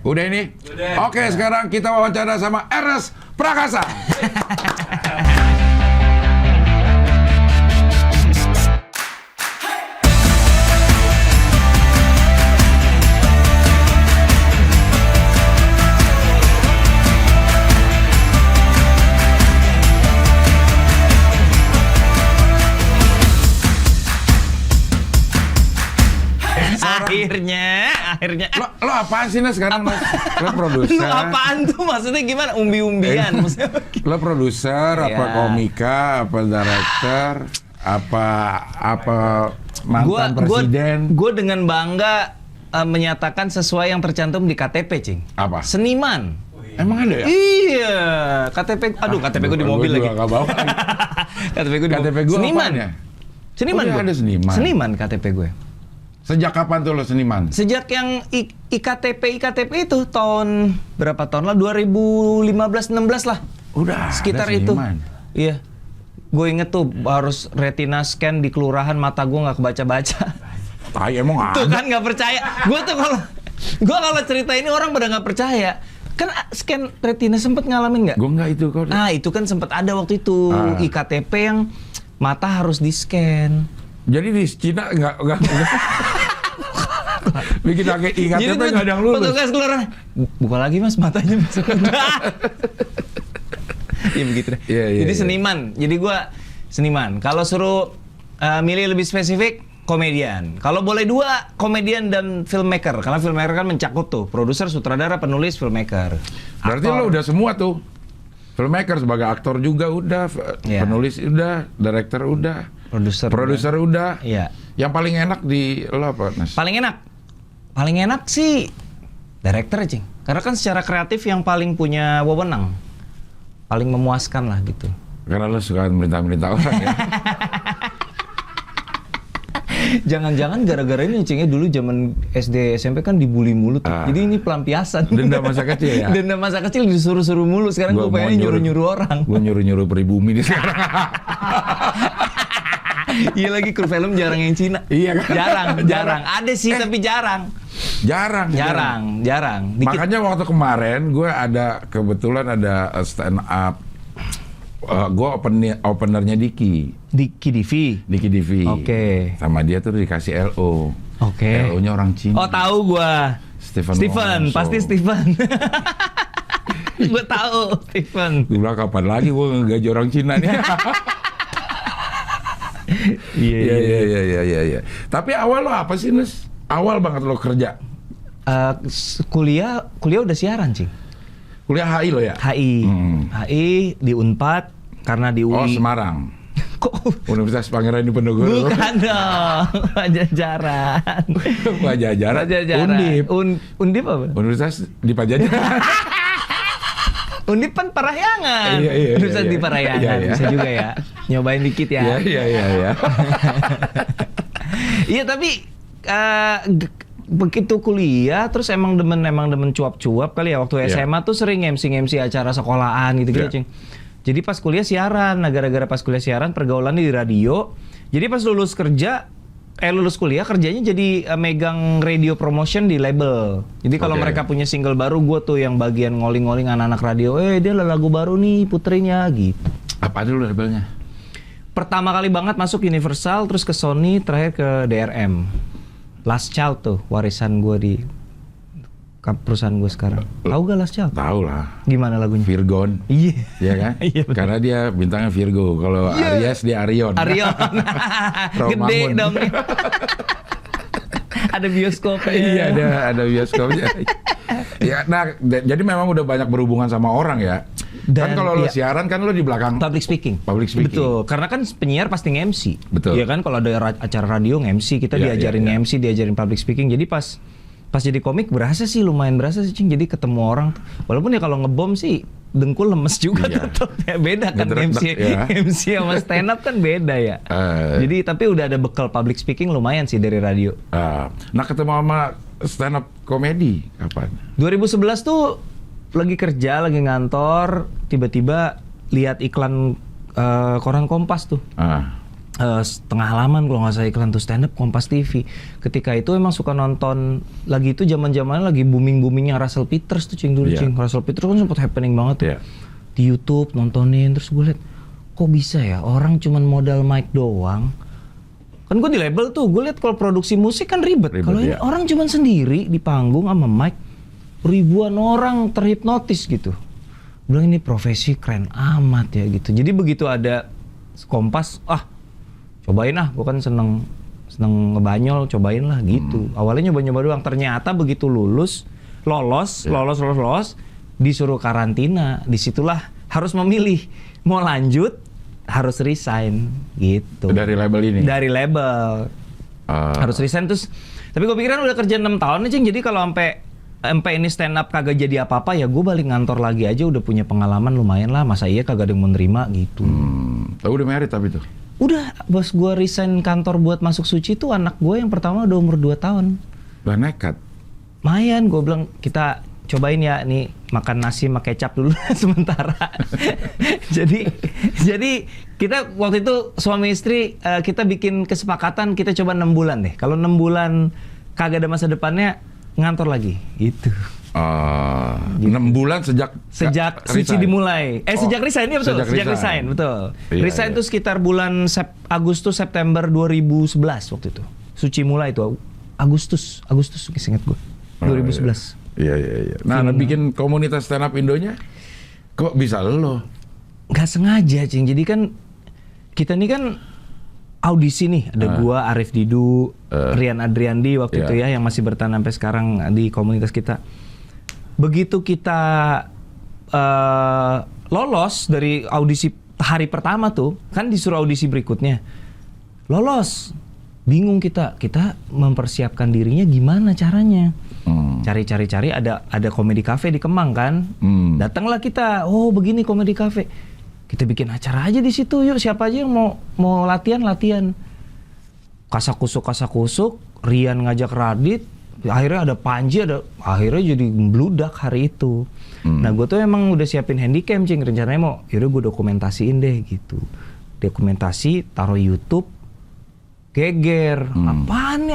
Udah ini? Oke, sekarang kita wawancara sama Ernest Prakasa. Akhirnya. Lo apaan sih Nes sekarang Nes? Lo produser. Lu apaan tuh? Maksudnya gimana? Umbi-umbian. Lo produser, apa komika, apa director, apa mantan presiden? Gue dengan bangga menyatakan sesuai yang tercantum di KTP, Cing. Apa? Seniman. Emang ada ya? Iya, KTP. Aduh, KTP gue di mobil lagi. Gak bawa. KTP gue di mobil. KTP gue seniman. apaan ya? Seniman gue. Ada seniman. Seniman KTP gue. Sejak kapan tuh lo seniman? Sejak yang IKTP itu tahun berapa tahun lah? 2015-16 lah. Udah. Sekitar itu. Iya. Gue inget tuh harus retina scan di kelurahan, mata gue nggak kebaca-baca. Emang ada. Tuh kan nggak percaya. Gue kalau cerita ini orang pada nggak percaya. Kan scan retina sempet ngalamin nggak? Gue nggak itu kok. Itu kan sempet ada waktu itu IKTP yang mata harus di scan. Jadi di Cina nggak bikin pakai IKTP nggak ada yang lulus. Petugas keluar, buka lagi mas matanya mas. Ya begitu deh. Jadi seniman. Jadi gue seniman. Kalau suruh milih lebih spesifik, komedian. Kalau boleh dua, komedian dan filmmaker. Karena filmmaker kan mencakup tuh produser, sutradara, penulis, filmmaker. Berarti lo udah semua tuh. Filmmaker sebagai aktor juga udah, penulis udah, director udah, produser udah. Iya. Yang paling enak di lo apa, Nes? Paling enak sih director, Cing. Karena kan secara kreatif yang paling punya wewenang. Paling memuaskan lah gitu. Karena lo suka merintah-merintah orang ya. Jangan-jangan gara-gara ini Cingnya dulu zaman SD SMP kan dibully mulu tuh. Jadi ini pelampiasan. Denda masa kecil ya? Denda masa kecil disuruh-suruh mulu. Sekarang gue pengen nyuruh-nyuruh orang. Gue nyuruh-nyuruh pribumi nih sekarang. Iya lagi kru film jarang yang Cina. Iya kan? Jarang. Ada sih tapi jarang. Jarang. Dikit. Makanya waktu kemarin gue kebetulan ada stand up. Gue openernya Diki DV. Oke. Sama dia tuh dikasih LO. Oke. LO-nya orang Cina. Oh tahu gue. Stephen, pasti Stephen. Gue tahu Stephen. Gue bilang kapan lagi gue ngegaji orang Cina nih. Iya. Tapi awal lo apa sih, Nes? Awal banget lo kerja. Kuliah udah siaran, Cing. Kuliah HI lo ya? HI di Unpad karena di UI. Oh, Semarang. Kok Universitas Pangeran Diponegoro? Bukan dong. Pajajaran. Undip. Undip apa? Universitas di Pajajaran. Undip kan Parahyangan. Iya. Universitas di Parahyangan. Bisa juga ya. Nyobain dikit ya. Iya. Iya, tapi begitu kuliah terus emang demen cuap-cuap kali ya. Waktu SMA tuh sering MC acara sekolahan gitu-gitu, Cing. Jadi pas kuliah siaran, gara-gara pas kuliah siaran pergaulannya di radio. Jadi pas lulus kuliah kerjanya jadi megang radio promotion di label. Jadi kalau mereka punya single baru, gue tuh yang bagian ngoling-ngoling anak-anak radio. Dia lagu baru nih, puterinya gitu. Apa dulu labelnya? Pertama kali banget masuk Universal, terus ke Sony, terakhir ke DRM. Last Child tuh, warisan gue di perusahaan gue sekarang. Tahu gak Last Child? Tahu lah. Gimana lagunya? Virgon. Iya. Iya kan? Iya, karena dia bintangnya Virgo. Kalau Aries dia Arion. Gede dong. Ada bioskopnya. Iya, ada bioskopnya. Ya, nah, jadi memang udah banyak berhubungan sama orang ya. Dan kan kalau lo siaran kan lo di belakang public speaking. Betul. Karena kan penyiar pasti nge-MC. Betul. Iya kan kalau ada acara radio nge-MC, kita diajarin nge-MC, diajarin public speaking. Jadi pas jadi komik lumayan berasa sih, Cing. Jadi ketemu orang. Walaupun ya kalau ngebom sih dengkul lemes juga tetap ya. Beda kan MC sama stand up kan beda ya. Jadi tapi udah ada bekal public speaking lumayan sih dari radio. Nah ketemu sama stand up komedi kapan? 2011 tuh lagi kerja, lagi ngantor, tiba-tiba lihat iklan koran Kompas tuh. setengah halaman kalau nggak salah iklan tuh stand up Kompas TV. Ketika itu emang suka nonton lagi itu zaman-zamannya lagi boomingnya Russell Peters tuh dulu cing. Russell Peters kan sempat happening banget tuh. Di YouTube nontonin, terus gue liat kok bisa ya orang cuman modal mic doang. Kan gue di label tuh, gue liat kalau produksi musik kan ribet. Kalau ini orang cuman sendiri di panggung sama mic, ribuan orang terhipnotis gitu. Bilang ini profesi keren amat ya gitu. Jadi begitu ada Kompas, cobain gue kan seneng ngebanyol, cobain lah gitu. Awalnya nyoba-nyoba doang, ternyata begitu lolos, disuruh karantina. Disitulah harus memilih mau lanjut, harus resign gitu. Dari label ini? Dari label. Harus resign terus. Tapi gue pikiran udah kerja 6 tahun nih Cing, jadi kalau sampai ini stand up kagak jadi apa-apa ya gue balik ngantor lagi aja, udah punya pengalaman lumayan lah, masa iya kagak ada yang mau nerima gitu. Udah married tapi tuh? Udah, bos gue resign kantor buat masuk Suci tuh anak gue yang pertama udah umur 2 tahun. Udah nekat? Lumayan, gue bilang kita cobain ya nih makan nasi sama kecap dulu sementara. jadi kita waktu itu suami istri kita bikin kesepakatan kita coba 6 bulan deh. Kalau 6 bulan kagak ada masa depannya ngantor lagi gitu. 6 bulan sejak Suci dimulai. Sejak resign ya betul. Sejak resign betul. Resign itu sekitar bulan Agustus September 2011 waktu itu. Suci mulai itu Agustus ingat gue. 2011. Iya. Nah, bikin komunitas stand up Indonya kok bisa lo? Gak sengaja, Cing. Jadi kan kita ini kan audisi nih, ada gua, Arif Didu, Rian Adriandi waktu itu ya yang masih bertahan sampai sekarang di komunitas kita. Begitu kita lolos dari audisi hari pertama tuh, kan disuruh audisi berikutnya. Lolos. Bingung kita mempersiapkan dirinya gimana caranya. Cari ada komedi cafe di Kemang kan. Datanglah kita, begini komedi cafe. Kita bikin acara aja di situ yuk, siapa aja yang mau latihan. Kasak-kusuk, Rian ngajak Radit, akhirnya ada Panji, akhirnya jadi bludak hari itu. Nah gue tuh emang udah siapin handycam Cing, rencananya yaudah gue dokumentasiin deh gitu. Dokumentasi, taruh YouTube, geger. Apaan.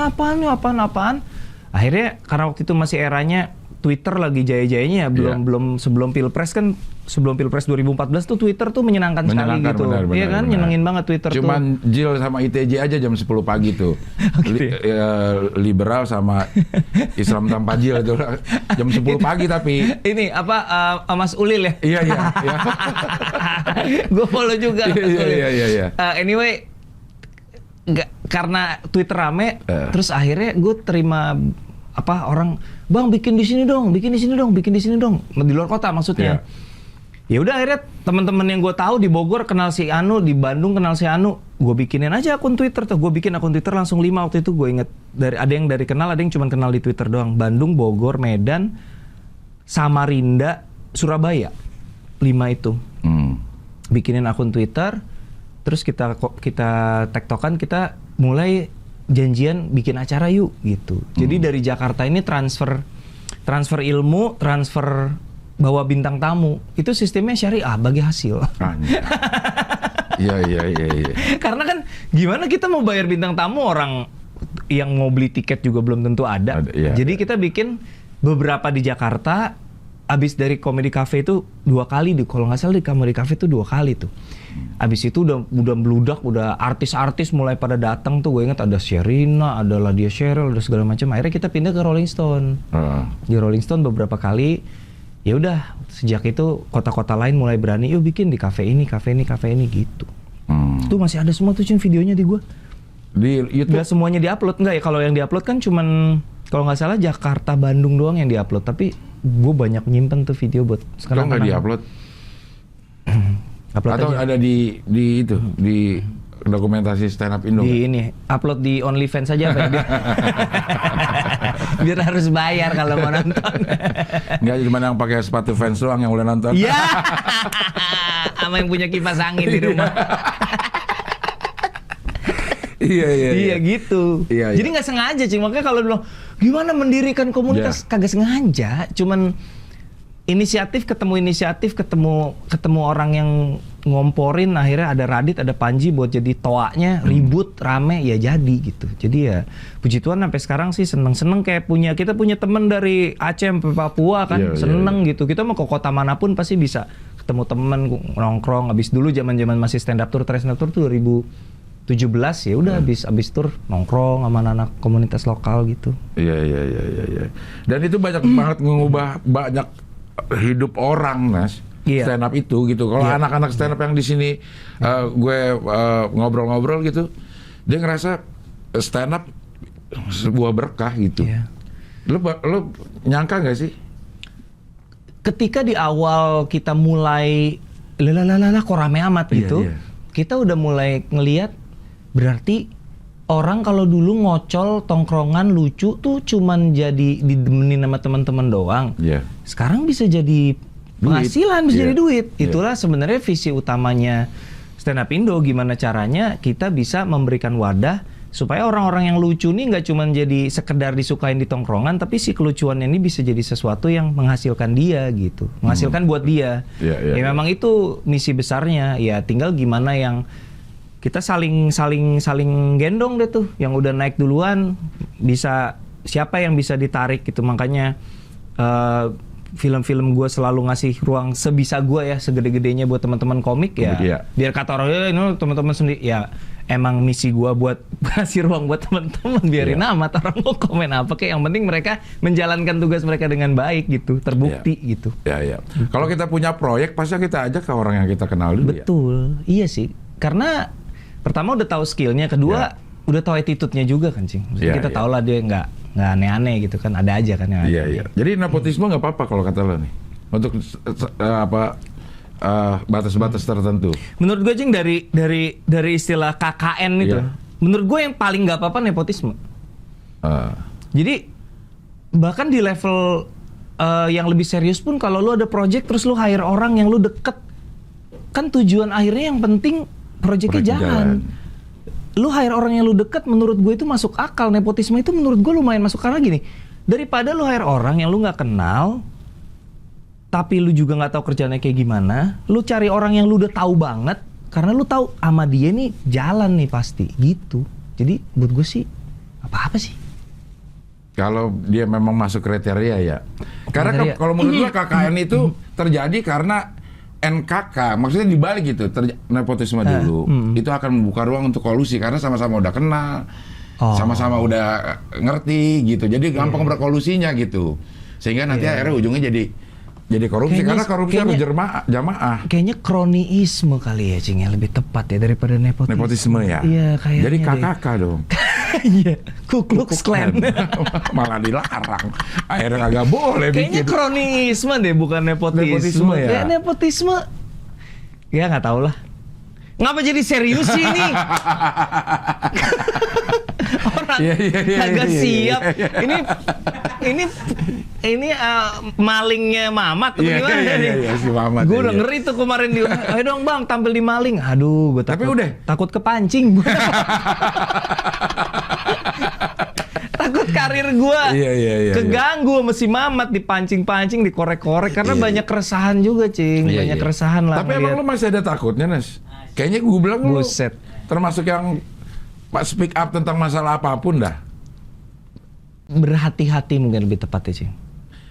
Akhirnya karena waktu itu masih eranya Twitter lagi jaya-jayanya ya, belum sebelum Pilpres kan, sebelum Pilpres 2014 tuh Twitter tuh menyenangkan sekali gitu. Iya kan, nyenengin banget Twitter. Cuman tuh. Jil sama ITJ aja jam 10 pagi tuh. Liberal sama Islam tanpa Jil itu jam 10 pagi tapi. Ini Mas Ulil ya? Iya. Gue follow juga Mas Ulil. Iya. Anyway, karena Twitter rame, terus akhirnya gue terima orang, bang bikin di sini dong, di luar kota maksudnya. Ya udah akhirnya teman-teman yang gue tahu di Bogor kenal si Anu, di Bandung kenal si Anu, gue bikinin aja akun Twitter tuh. Gue bikin akun Twitter langsung 5 waktu itu, gue inget. Ada yang dari kenal, ada yang cuma kenal di Twitter doang. Bandung, Bogor, Medan, Samarinda, Surabaya, 5 itu. Bikinin akun Twitter, terus kita tektokan, kita mulai janjian bikin acara yuk gitu. Jadi dari Jakarta ini transfer ilmu, transfer bawa bintang tamu. Itu sistemnya syariah bagi hasil. Iya. Karena kan gimana kita mau bayar bintang tamu, orang yang mau beli tiket juga belum tentu ada. Jadi kita bikin beberapa di Jakarta. Abis dari Comedy Cafe itu 2 kali, kalau nggak salah di Comedy Cafe itu 2 kali tuh. Abis itu udah meludak, udah artis-artis mulai pada datang tuh. Gue ingat ada Sherina, ada Ladia Cheryl, ada segala macam. Akhirnya kita pindah ke Rolling Stone. Di Rolling Stone beberapa kali. Ya udah, sejak itu kota-kota lain mulai berani, yuk bikin di cafe ini gitu. Itu masih ada semua tuh videonya di gue. Di YouTube? Nggak semuanya diupload, enggak ya. Kalau yang diupload kan cuman, kalau nggak salah Jakarta, Bandung doang yang diupload. Tapi gue banyak nyimpen tuh video buat sekarang. Kok nggak diupload? Atau aja. Ada di itu, di dokumentasi stand up Indo? Di ini, upload di OnlyFans saja biar harus bayar kalau mau nonton. Nggak cuma yang pakai sepatu fans doang yang boleh nonton. Iya, sama yang punya kipas angin di rumah. Iya gitu. Iya. Jadi nggak sengaja, Cing. Makanya kalau bilang gimana mendirikan komunitas, kagak sengaja. Cuman inisiatif ketemu orang yang ngomporin, akhirnya ada Radit, ada Panji buat jadi toaknya, ribut, rame, ya jadi gitu. Jadi ya puji Tuhan sampai sekarang sih seneng kayak kita punya temen dari Aceh sampai Papua kan, seneng gitu. Kita mau ke kota manapun pasti bisa ketemu temen, nongkrong. Abis dulu zaman masih stand up tour tuh 2017 ya udah abis tour nongkrong sama anak komunitas lokal gitu. Iya. Dan itu banyak banget mengubah banyak hidup orang, Nas. Stand up itu gitu. Kalau anak-anak stand up yang di sini gue ngobrol-ngobrol gitu, dia ngerasa stand up sebuah berkah gitu. Lu nyangka nggak sih? Ketika di awal kita mulai kok rame amat gitu, kita udah mulai ngelihat berarti orang kalau dulu ngocol tongkrongan lucu tuh cuman jadi didemenin sama teman-teman doang. Sekarang bisa jadi penghasilan, bisa jadi duit. Itulah sebenarnya visi utamanya Stand Up Indo. Gimana caranya kita bisa memberikan wadah supaya orang-orang yang lucu nih nggak cuma jadi sekedar disukain di tongkrongan, tapi si kelucuannya ini bisa jadi sesuatu yang menghasilkan dia gitu, menghasilkan buat dia. Ya memang itu misi besarnya. Ya tinggal gimana yang kita saling gendong deh tuh. Yang udah naik duluan bisa siapa yang bisa ditarik gitu. Makanya film-film gue selalu ngasih ruang sebisa gue ya, segede-gedenya buat teman-teman komik ya. Biar kata orang ini teman-teman sendiri ya, emang misi gue buat ngasih ruang buat teman-teman, biarin amat orang mau komen apa kayak, yang penting mereka menjalankan tugas mereka dengan baik gitu, terbukti gitu. Kalau kita punya proyek pasti kita ajak ke orang yang kita kenal dulu. Betul, iya sih. Karena pertama udah tahu skillnya, kedua udah tahu attitude-nya juga kan, Cing. Kita tahu lah dia nggak aneh-aneh gitu kan, ada aja kan yang aneh. Jadi nepotisme nggak apa-apa kalau kata lo nih, untuk batas-batas tertentu. Menurut gue, Cing, dari istilah KKN itu, menurut gue yang paling nggak apa-apa nepotisme. Jadi bahkan di level yang lebih serius pun, kalau lu ada project terus lu hire orang yang lu deket, kan tujuan akhirnya yang penting projectnya jalan. Lu hire orang yang lu deket, menurut gue itu masuk akal. Nepotisme itu menurut gue lumayan masuk, karena gini, daripada lu hire orang yang lu nggak kenal, tapi lu juga nggak tahu kerjanya kayak gimana, lu cari orang yang lu udah tahu banget, karena lu tahu sama dia nih jalan nih pasti gitu. Jadi buat gue sih apa sih? Kalau dia memang masuk kriteria ya. Karena kalau menurut gue KKN itu terjadi karena NKK, maksudnya dibalik gitu, nepotisme dulu, itu akan membuka ruang untuk kolusi karena sama-sama udah kenal, sama-sama udah ngerti gitu, jadi gampang berkolusinya gitu, sehingga nanti akhirnya ujungnya jadi korupsi, karena korupsi harus jamaah. Kayaknya kroniisme kali ya, Cing, yang lebih tepat ya daripada nepotisme. Nepotisme ya? Iya, kayaknya. Jadi KKK dong. Iya, Ku Klux Klan. Malah dilarang. Akhirnya kagak boleh bikin. Kayaknya kroniisme deh, bukan nepotisme. Ya? Nepotisme. Ya nggak tahu lah. Ngapa jadi serius sih ini? Orang kagak siap. Ini malingnya Mamat atau gimana nih? Si Mamat. Gue udah ngeri tuh kemarin di, ayo dong bang tampil di maling. Aduh, gue takut kepancing. Takut karir gue keganggu sama si Mamat, dipancing-pancing, dikorek-korek karena banyak keresahan juga, Cing. Banyak keresahan lah. Tapi emang lu masih ada takutnya, Nas? Kayaknya gue bilang lu termasuk yang speak up tentang masalah apapun dah. Berhati-hati mungkin lebih tepat ya, Cing.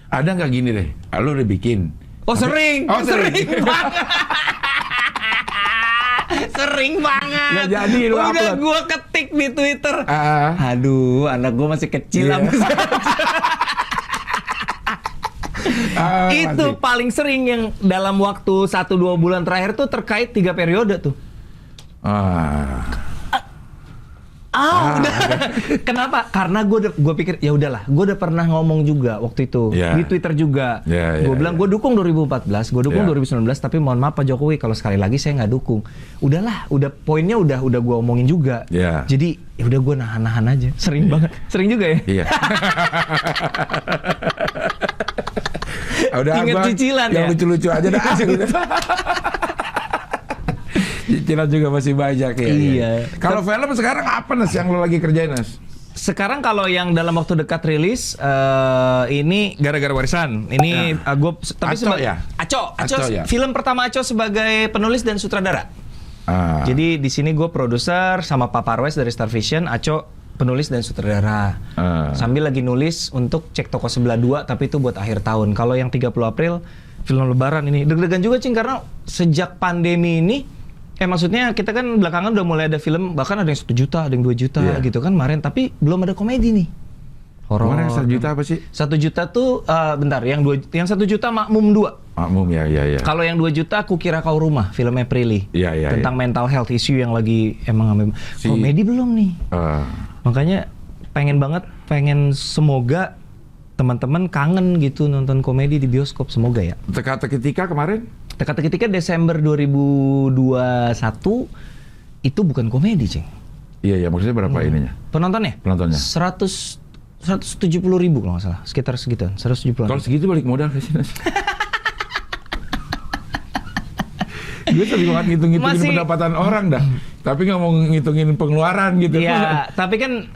Ada nggak gini deh, lu udah bikin? Sering banget. Sering banget. Nggak jadi lu upload. Udah gue ketik di Twitter. Aduh, anak gue masih kecil. Itu masih. Paling sering yang dalam waktu 1-2 bulan terakhir tuh terkait 3 periode tuh. Udah. Kenapa? Karena gue pikir ya udahlah, gue udah pernah ngomong juga waktu itu di Twitter juga. Gue bilang gue dukung 2014, gue dukung 2019, tapi mohon maaf Pak Jokowi kalau sekali lagi saya nggak dukung. Udahlah, udah poinnya udah gue omongin juga. Jadi ya udah gue nahan-nahan aja. Sering banget, sering juga ya. Udah ingat cicilan yang lucu-lucu aja dah. Cicilan juga masih banyak ya. Iya. Kalau film sekarang apa Nas yang lo lagi kerjain, Nas? Sekarang kalau yang dalam waktu dekat rilis, ini gara-gara warisan. Ini gue tapi Aco ya? Film pertama Aco sebagai penulis dan sutradara. Jadi di sini gue produser sama Pak Parwes dari Star Vision, Aco penulis dan sutradara. Sambil lagi nulis untuk Cek Toko Sebelah 2, tapi itu buat akhir tahun. Kalau yang 30 April film Lebaran ini deg-degan juga, Cing, karena sejak pandemi ini maksudnya kita kan belakangan udah mulai ada film, bahkan ada yang 1 juta, ada yang 2 juta gitu kan kemarin, tapi belum ada komedi nih. Horor. Kemarin 1 juta apa sih? 1 juta tuh bentar, yang 1 juta Makmum 2. Makmum ya. Kalau yang 2 juta Aku Kira Kau Rumah, filmnya Prilly. Tentang mental health issue yang lagi komedi belum nih. Makanya pengen semoga teman-teman kangen gitu nonton komedi di bioskop, semoga ya. Teka-teki kemarin? Teka-teki Desember 2021 itu bukan komedi, Cing. Iya, maksudnya berapa ininya? Penontonnya? 170.000 kalau nggak salah, sekitar segituan, 170. Kalau segitu balik modal ke sini. Gue sering banget ngitungin pendapatan orang dah, tapi nggak mau ngitungin pengeluaran gitu. Iya, tapi kan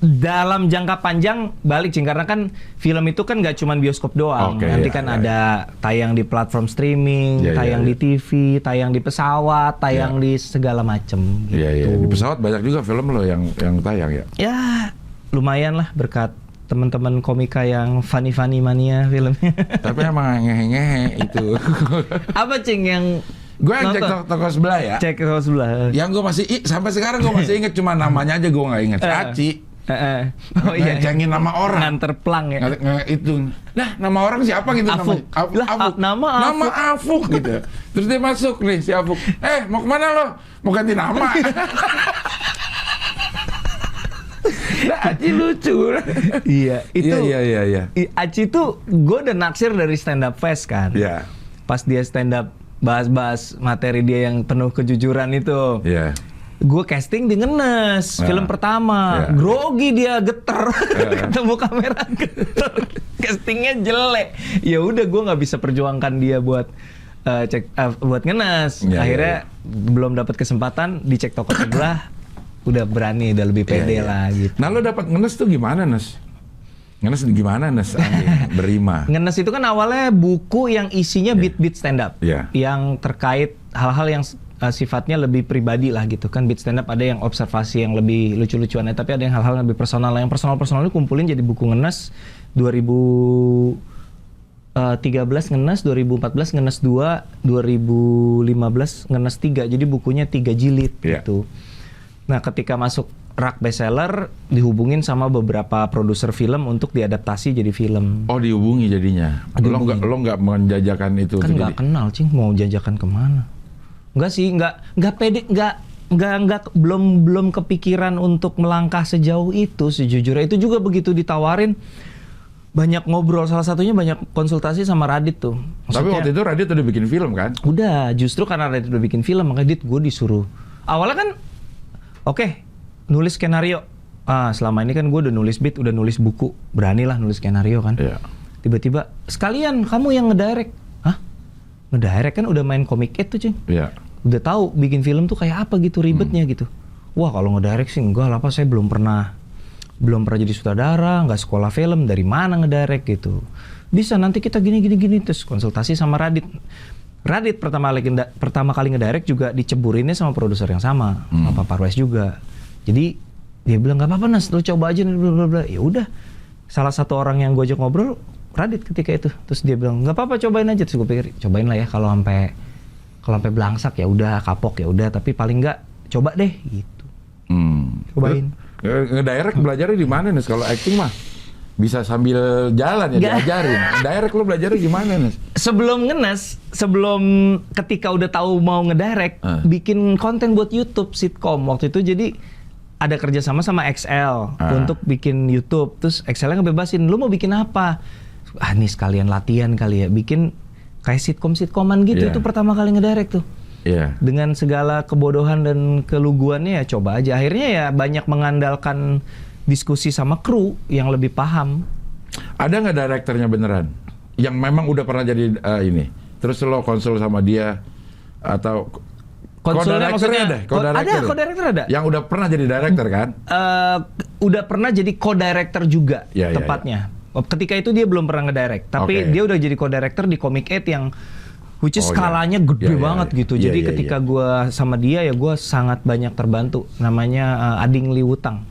dalam jangka panjang balik, Cing, karena kan film itu kan nggak cuma bioskop doang. Nanti ada tayang di platform streaming, tayang di TV, tayang di pesawat, tayang di segala macem. Gitu. Iya. Di pesawat banyak juga film lo yang tayang ya. Ya, lumayan lah berkat teman-teman komika yang funny mania filmnya. Tapi emang ngehe itu. Apa, Cing, yang gue Cek Toko Sebelah ya? Cek Toko Sebelah. Yang gue masih sampai sekarang gue masih inget, cuma namanya aja gue nggak inget. Aci. Oh iya. Ngecengin nama orang. Nganter plang ya. Itu. Nah, nama orang siapa gitu? Afuk. Afuk. Nama Afuk gitu. Terus dia masuk nih si Afuk. Mau kemana lo? Mau ganti nama? Nah, Aci lucu. Iya, itu. Iya. Aci tuh gue udah naksir dari stand up fest kan. Iya. Pas dia stand up bahas materi dia yang penuh kejujuran itu. Iya. Gue casting di Ngenes, film pertama. Grogi dia, geter. Ketemu kamera geter. Castingnya jelek. Ya udah, gue nggak bisa perjuangkan dia buat buat Ngenes. Akhirnya belum dapat kesempatan di Cek Toko Sebelah. Udah berani, udah lebih pede lah gitu. Nah, lo dapat Ngenes tuh gimana, Nes? Ngenes gimana, Nes? Berima. Ngenes itu kan awalnya buku yang isinya beat-beat stand up. Yang terkait hal-hal yang sifatnya lebih pribadi lah gitu kan. Beat stand up ada yang observasi yang lebih lucu-lucuannya, tapi ada yang hal-hal yang lebih personal. Yang personal-personal itu kumpulin jadi buku Ngenes. 2013 Ngenes, 2014 Ngenes 2, 2015 Ngenes 3. Jadi bukunya 3 jilid gitu. Nah, ketika masuk rak bestseller, dihubungin sama beberapa produser film untuk diadaptasi jadi film. Oh, dihubungi jadinya. Lo nggak menjajakan itu? Kan nggak kenal, Cing, mau jajakan kemana? Nggak sih, nggak pede, belum kepikiran untuk melangkah sejauh itu sejujurnya. Itu juga begitu ditawarin, banyak ngobrol, salah satunya banyak konsultasi sama Radit tuh. Maksudnya, tapi waktu itu Radit udah bikin film kan? Udah, justru karena Radit udah bikin film, makanya gue disuruh. Awalnya kan Oke, nulis skenario. Selama ini kan gue udah nulis beat, udah nulis buku. Beranilah nulis skenario kan. Tiba-tiba, sekalian kamu yang ngedirect. Hah? Ngedirect kan udah main Comic 8 tuh, Cing. Udah tahu bikin film tuh kayak apa gitu, ribetnya gitu. Wah, kalau ngedirect sih enggak lah, saya belum pernah jadi sutradara, nggak sekolah film, dari mana ngedirect gitu. Bisa, nanti kita gini. Terus konsultasi sama Radit. Radit pertama kali ngedirect juga diceburinnya sama produser yang sama, sama Pak Parwes juga. Jadi dia bilang nggak apa-apa, Nas, lo coba aja, bla. Ya udah, salah satu orang yang gue ajak ngobrol Radit ketika itu. Terus dia bilang nggak apa-apa, cobain aja. Terus gue pikir cobain lah ya, kalau sampai belangsak ya udah, kapok ya udah, tapi paling nggak coba deh gitu. Cobain. Ngedirect belajarnya di mana, Nas? Kalau acting mah bisa sambil jalan ya, diajarin. Direct lo belajarnya gimana, Nes? Sebelum ketika udah tahu mau ngedirect, bikin konten buat YouTube sitkom waktu itu. Jadi ada kerjasama sama XL untuk bikin YouTube. Terus XL-nya ngebebasin, lu mau bikin apa? Nih sekalian latihan kali ya, bikin kayak sitkom-sitkoman gitu. Itu pertama kali ngedirect tuh. Dengan segala kebodohan dan keluguannya ya coba aja. Akhirnya ya banyak mengandalkan diskusi sama kru yang lebih paham. Ada nggak direkturnya beneran? Yang memang udah pernah jadi ini? Terus lo konsul sama dia? Atau Konsulnya maksudnya ada, co-director ada. Yang udah pernah jadi director kan? Udah pernah jadi co-director juga Ya, tepatnya. Ketika itu dia belum pernah ngedirect, tapi dia udah jadi co-director di Comic 8 yang which is skalanya gede banget gitu. Jadi ketika gue sama dia ya gue sangat banyak terbantu. Namanya Ading Liwutang.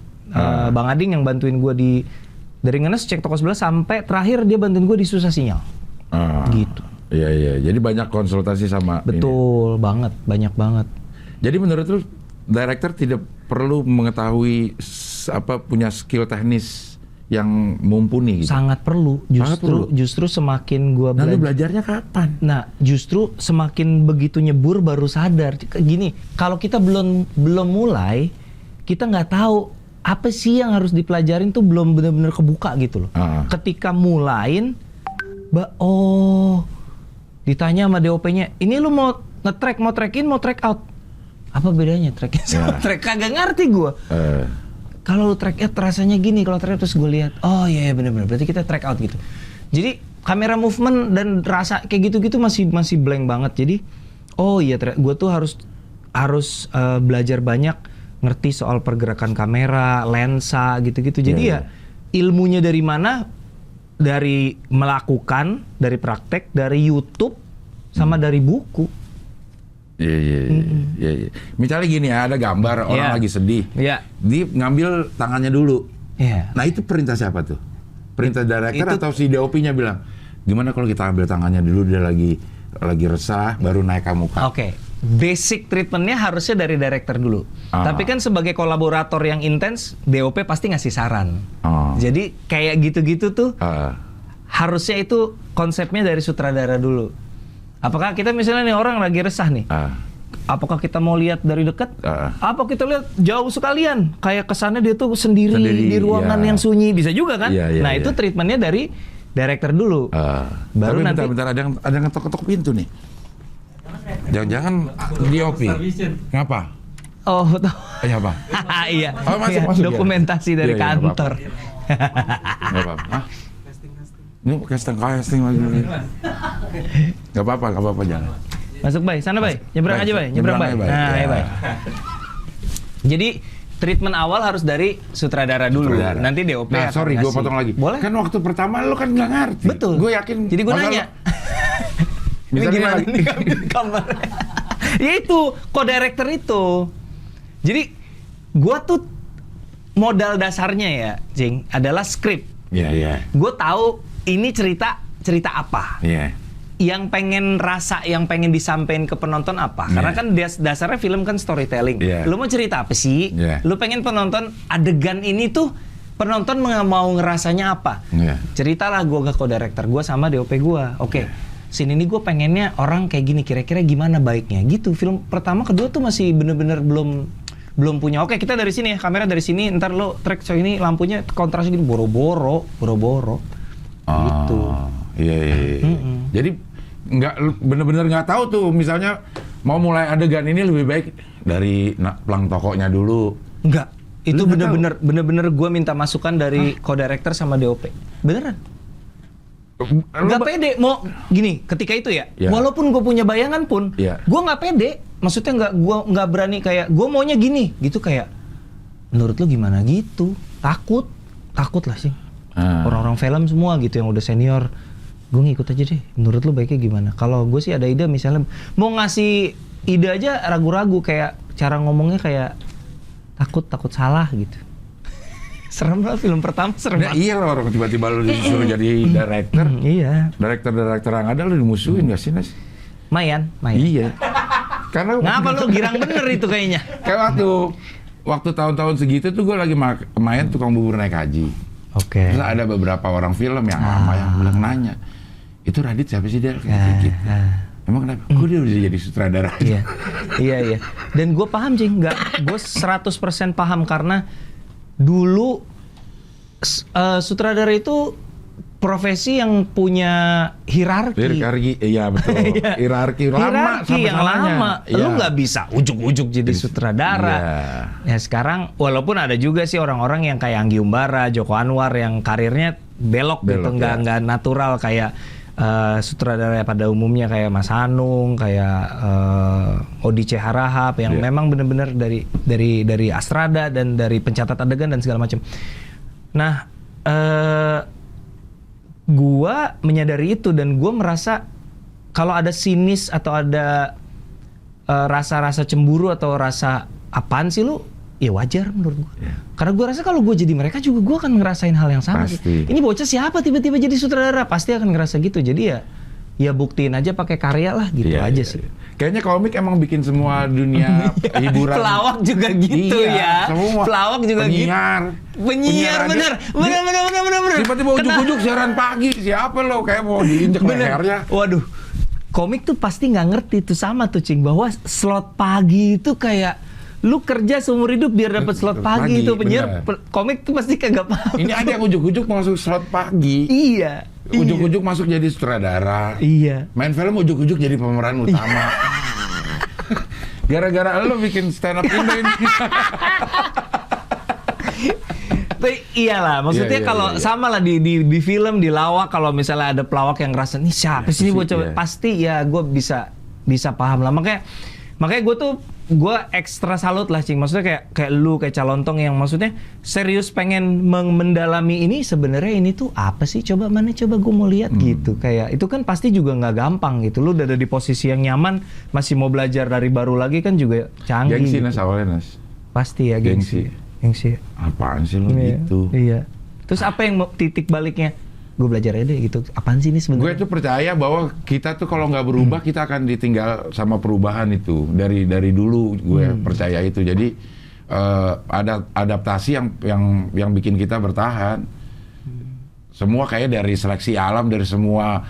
Bang Ading yang bantuin gue dari Ngenes cek toko sebelah sampai terakhir dia bantuin gue di Susah Sinyal. Gitu. Iya. Jadi banyak konsultasi sama Betul banget, banyak banget. Jadi menurut lu director tidak perlu mengetahui punya skill teknis yang mumpuni gitu? Sangat perlu. Justru semakin gua Nah, lu belajarnya kapan? Nah, justru semakin begitu nyebur baru sadar. Gini, kalau kita belum mulai, kita nggak tahu apa sih yang harus dipelajarin tuh belum benar-benar kebuka gitu loh. Ketika mulain, ditanya sama DOP-nya, ini lu mau nge-track, mau track in, mau track out? Apa bedanya track in sama track? Kagak ngerti gua. Kalau lu track out rasanya gini, kalau track out terus gue lihat, oh iya benar-benar, berarti kita track out gitu. Jadi kamera movement dan rasa kayak gitu-gitu masih blank banget. Jadi oh iya, gue tuh harus belajar banyak, ngerti soal pergerakan kamera, lensa gitu-gitu. Jadi ya ilmunya dari mana? Dari melakukan, dari praktek, dari YouTube, sama dari buku. Iya. Misalnya gini ya, ada gambar orang lagi sedih. Dia ngambil tangannya dulu. Nah itu perintah siapa tuh? Perintah director atau si DOP-nya bilang, gimana kalau kita ambil tangannya dulu, dia lagi resah, baru naik ke muka. Oke. Basic treatmentnya harusnya dari director dulu. Tapi kan sebagai kolaborator yang intens, DOP pasti ngasih saran. Jadi kayak gitu-gitu tuh harusnya itu konsepnya dari sutradara dulu. Apakah kita misalnya nih orang lagi resah nih, apakah kita mau lihat dari dekat? Apa kita lihat jauh sekalian? Kayak kesannya dia tuh sendiri di ruangan yang sunyi, bisa juga kan? Nah itu treatmentnya dari director dulu. Baru nanti. Bentar, ada yang ngetok-ketok pintu nih. Jangan-jangan DOP. Ngapa? Oh, apa? Iya. Masuk dokumentasi dari kantor. Nggak apa-apa. Ini casting lagi. Nggak apa-apa jangan. Masuk Bay, sana Bay. Nyebrang aja Bay, nyebrang Bay. Nah, ya Bay. Jadi treatment awal harus dari sutradara dulu. Nanti DOP. Nah, sorry, gue potong lagi. Boleh? Kan waktu pertama lo kan nggak ngerti. Betul. Gue yakin. Jadi gue nanya. Ini gimana nih gambar? Ya itu, co-director itu. Jadi gue tuh modal dasarnya ya, Cing, adalah skrip. Iya. Gue tahu ini cerita apa. Iya. Yang pengen disampaikan ke penonton apa? Karena kan dasarnya film kan storytelling. Lu mau cerita apa sih? Lu pengen penonton adegan ini tuh penonton mau ngerasanya apa? Ceritalah gue ke co-director gue sama DOP gue. Oke. Scene ini gue pengennya orang kayak gini, kira-kira gimana baiknya gitu. Film pertama kedua tuh masih bener-bener belum punya. Oke, kita dari sini ya, kamera dari sini, ntar lo track so ini lampunya kontrasnya gini, boro-boro gitu. Iya. Jadi nggak bener-bener nggak tahu tuh, misalnya mau mulai adegan ini lebih baik dari pelang tokonya dulu. Enggak, itu bener-bener gue minta masukan dari co-director sama DOP. Beneran. Nggak pede mau gini ketika itu ya. Walaupun gue punya bayangan pun, gue nggak pede. Maksudnya gue nggak berani kayak gue maunya gini gitu, kayak menurut lu gimana gitu. Takut lah sih. Orang-orang film semua gitu yang udah senior, gue ngikut aja deh. Menurut lu baiknya gimana? Kalau gue sih ada ide, misalnya mau ngasih ide aja ragu-ragu, kayak cara ngomongnya kayak takut salah gitu. Serem lah, film pertama serem. Nah, iya loh, orang tiba-tiba lu disuruh jadi director. Iya. Director yang ada lu dimusuhin gak sih, Nes? Mayan. Iya. Karena ngapa lu girang bener itu kayaknya? Kayak waktu tahun-tahun segitu tuh gue lagi main tukang bubur naik haji. Oke. Terus ada beberapa orang film yang lama yang bilang nanya, itu Radit siapa sih dia? Kayak gitu. Emang kenapa? Gue dia udah jadi sutradara. Iya. Dan gue paham sih, gue 100% paham karena dulu sutradara itu profesi yang punya hierarki. Iya betul. Hierarki yang lama. Lu nggak bisa ujuk-ujuk jadi sutradara. Ya sekarang walaupun ada juga sih orang-orang yang kayak Anggi Umbara, Joko Anwar yang karirnya belok gitu, nggak natural kayak sutradara pada umumnya kayak Mas Hanung, kayak Odi C. Harahap yang memang benar-benar dari Astrada dan dari pencatat adegan dan segala macam. Nah, gua menyadari itu dan gua merasa kalau ada sinis atau ada rasa-rasa cemburu atau rasa apaan sih lu, ya wajar menurut gue. Karena gue rasa kalau gue jadi mereka juga gue akan ngerasain hal yang sama. Pasti. Ini bocah siapa tiba-tiba jadi sutradara, pasti akan ngerasa gitu. Jadi ya buktiin aja pakai karya lah gitu aja sih. Kayaknya komik emang bikin semua dunia hiburan. Pelawak juga gitu ya. Semua. Pelawak juga Penyiar bener. Tiba-tiba ujuk-ujuk siaran pagi, siapa lo kayak mau diinjek lehernya. Waduh. Komik tuh pasti nggak ngerti tuh sama tuh Cing, bahwa slot pagi itu kayak lu kerja seumur hidup biar dapat slot pagi itu penyiar komik tuh pasti kagak paham. Ini ada yang ujuk-ujuk masuk slot pagi. Iya. Ujuk-ujuk masuk jadi sutradara. Iya. Main film ujuk-ujuk jadi pemeran utama. Gara-gara lu bikin stand up Indo ini. Iyalah, maksudnya kalau sama lah di film, di lawak, kalau misalnya ada pelawak yang ngerasa nih siapa sih ini bocah, pasti ya gue bisa paham lah. Makanya gue ekstra salut lah Cing. Maksudnya kayak lu, kayak Calontong yang maksudnya serius pengen mendalami ini sebenarnya ini tuh apa sih? Coba gue mau lihat gitu. Kayak itu kan pasti juga nggak gampang gitu. Lu udah ada di posisi yang nyaman, masih mau belajar dari baru lagi kan juga canggih. Gengsi gitu. Nas awalnya Nas. Pasti ya gengsi. Apaan sih lo gitu? Iya. Terus apa yang titik baliknya? Gue belajar aja deh gitu. Apaan sih ini sebenarnya? Gue tuh percaya bahwa kita tuh kalau nggak berubah kita akan ditinggal sama perubahan itu. Dari dulu gue percaya itu. Jadi ada adaptasi yang bikin kita bertahan. Semua kayak dari seleksi alam, dari semua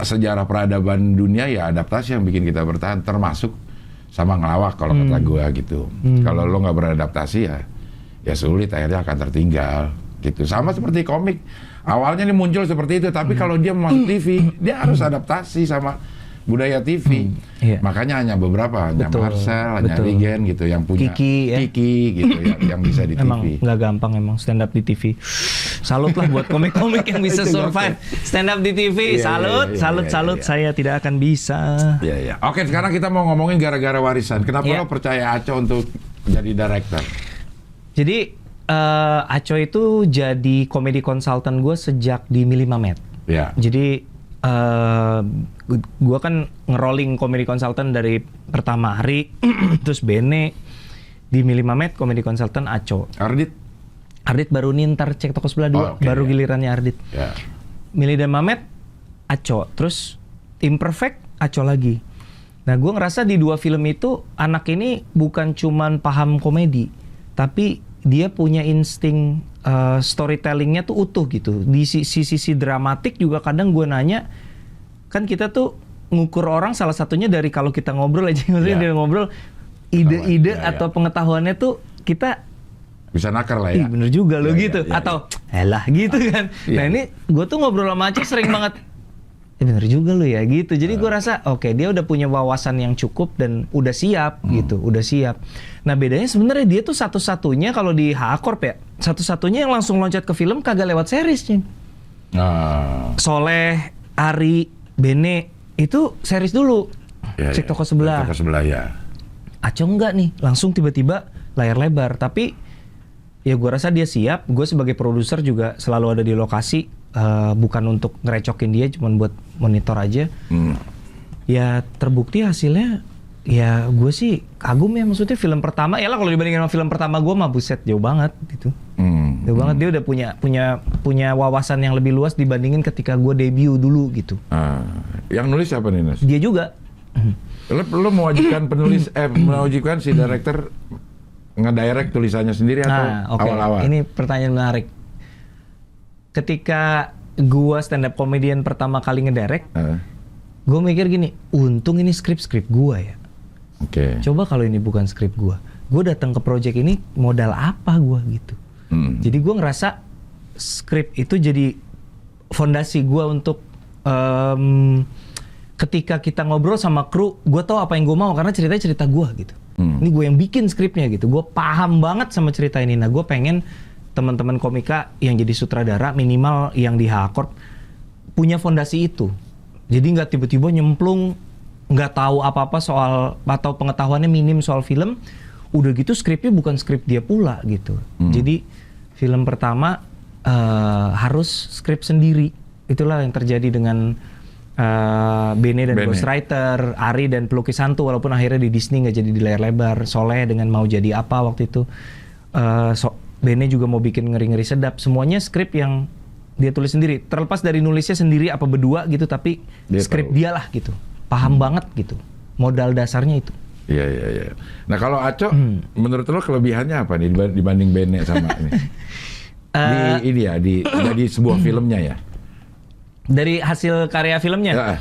sejarah peradaban dunia ya adaptasi yang bikin kita bertahan, termasuk sama ngelawak kalau kata gue gitu. Kalau lo nggak beradaptasi ya sulit, akhirnya akan tertinggal gitu. Sama seperti komik, awalnya ini muncul seperti itu, tapi kalau dia masuk TV dia harus adaptasi sama budaya TV. Makanya hanya beberapa, hanya Marcel, hanya Regen gitu yang punya Kiki gitu yang bisa di TV. Emang nggak gampang emang stand up di TV. Salut lah buat komik-komik yang bisa survive stand up di TV. Salut. Saya tidak akan bisa. Oke, sekarang kita mau ngomongin gara-gara warisan. Kenapa lo percaya Aco untuk jadi director? Jadi Aco itu jadi komedi konsultan gue sejak di Milimamet. Jadi gue kan ngerolling komedi konsultan dari pertama Ari, terus Bene, di Milimamet komedi konsultan Aco. Ardit baru ntar cek toko sebelah 2, baru gilirannya Ardit. Mili dan Mamet, Aco. Terus Imperfect, Aco lagi. Nah gue ngerasa di 2 film itu anak ini bukan cuman paham komedi, tapi dia punya insting storytellingnya tuh utuh gitu. Di sisi dramatik juga kadang gue nanya, kan kita tuh ngukur orang salah satunya dari kalau kita ngobrol aja, maksudnya dia ngobrol, ide-ide atau pengetahuannya tuh kita bisa nakar lah ya. Bener juga lo gitu. Atau elah gitu kan. Nah ini gue tuh ngobrol sama Aceh sering banget. Bener juga lo ya gitu. Jadi gue rasa oke, dia udah punya wawasan yang cukup dan udah siap gitu. Udah siap. Nah bedanya sebenarnya dia tuh satu-satunya kalau di H-Corp ya, satu-satunya yang langsung loncat ke film kagak lewat series Cing. Soleh, Ari, Bene itu series dulu. Cek toko sebelah. Toko sebelah ya. Aco enggak nih, langsung tiba-tiba layar lebar. Tapi ya gue rasa dia siap. Gue sebagai produser juga selalu ada di lokasi, bukan untuk ngerecokin dia, cuma buat monitor aja. Ya terbukti hasilnya, ya gue sih kagum ya. Maksudnya film pertama, ya lah kalau dibandingin sama film pertama gue mah buset jauh banget gitu. Jauh banget, dia udah punya wawasan yang lebih luas dibandingin ketika gue debut dulu gitu. Yang nulis siapa nih Nas? Dia juga. Lo mewajibkan penulis, mewajibkan si director ngedirect tulisannya sendiri atau awal-awal? Ini pertanyaan menarik. Ketika gua stand up comedian pertama kali ngedirect, gua mikir gini, untung ini skrip gua ya. Coba kalau ini bukan skrip gua datang ke project ini modal apa gua gitu. Jadi gua ngerasa skrip itu jadi fondasi gua untuk ketika kita ngobrol sama kru, gua tahu apa yang gua mau karena ceritanya cerita gua gitu. Ini gue yang bikin skripnya gitu. Gue paham banget sama cerita ini. Nah gue pengen teman-teman komika yang jadi sutradara minimal yang di H-Corp punya fondasi itu. Jadi nggak tiba-tiba nyemplung, nggak tahu apa-apa soal atau pengetahuannya minim soal film. Udah gitu skripnya bukan skrip dia pula gitu. Jadi film pertama harus skrip sendiri. Itulah yang terjadi dengan Bene dan Ghostwriter, Ari dan Pelukis Hantu, walaupun akhirnya di Disney nggak jadi di layar lebar. Soleh dengan Mau Jadi Apa waktu itu. Bene juga mau bikin Ngeri-Ngeri Sedap. Semuanya skrip yang dia tulis sendiri. Terlepas dari nulisnya sendiri apa berdua gitu, tapi skrip dia lah gitu. Paham banget gitu. Modal dasarnya itu. Iya. Nah kalau Aco, menurut lo kelebihannya apa nih dibanding Bene sama ini? Jadi sebuah filmnya ya? Dari hasil karya filmnya? Ya.